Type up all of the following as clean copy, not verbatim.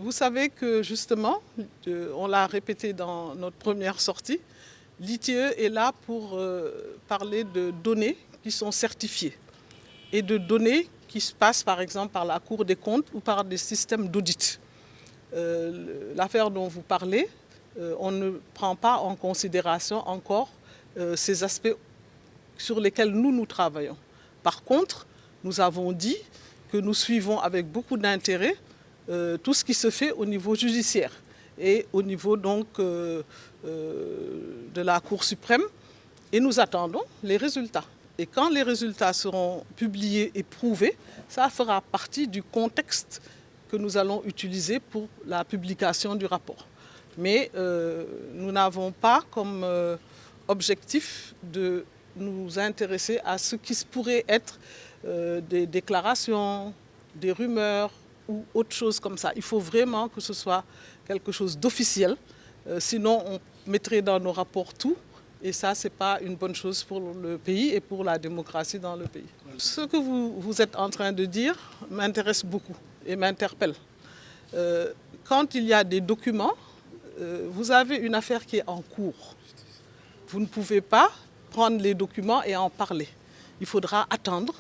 Vous savez que justement, on l'a répété dans notre première sortie, l'ITIE est là pour parler de données qui sont certifiées et de données qui se passent par exemple par la Cour des comptes ou par des systèmes d'audit. L'affaire dont vous parlez, on ne prend pas en considération encore ces aspects sur lesquels nous travaillons. Par contre, nous avons dit que nous suivons avec beaucoup d'intérêt tout ce qui se fait au niveau judiciaire et au niveau donc de la Cour suprême, et nous attendons les résultats. Et quand les résultats seront publiés et prouvés, ça fera partie du contexte que nous allons utiliser pour la publication du rapport. Mais nous n'avons pas comme objectif de nous intéresser à ce qui pourrait être des déclarations, des rumeurs ou autre chose comme ça. Il faut vraiment que ce soit quelque chose d'officiel, sinon on mettrait dans nos rapports tout, et ça c'est pas une bonne chose pour le pays et pour la démocratie dans le pays. Ce que vous êtes en train de dire m'intéresse beaucoup et m'interpelle. Quand il y a des documents, vous avez une affaire qui est en cours. Vous ne pouvez pas prendre les documents et en parler. Il faudra attendre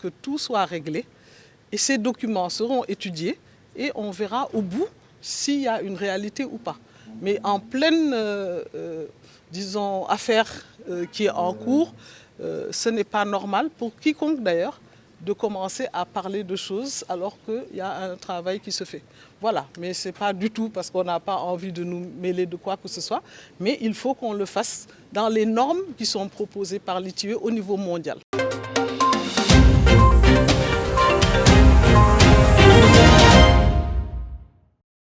que tout soit réglé et ces documents seront étudiés et on verra au bout s'il y a une réalité ou pas. Mais en pleine, disons, affaire qui est en cours, ce n'est pas normal pour quiconque d'ailleurs de commencer à parler de choses alors qu'il y a un travail qui se fait. Voilà, mais ce n'est pas du tout parce qu'on n'a pas envie de nous mêler de quoi que ce soit, mais il faut qu'on le fasse dans les normes qui sont proposées par l'ITIE au niveau mondial.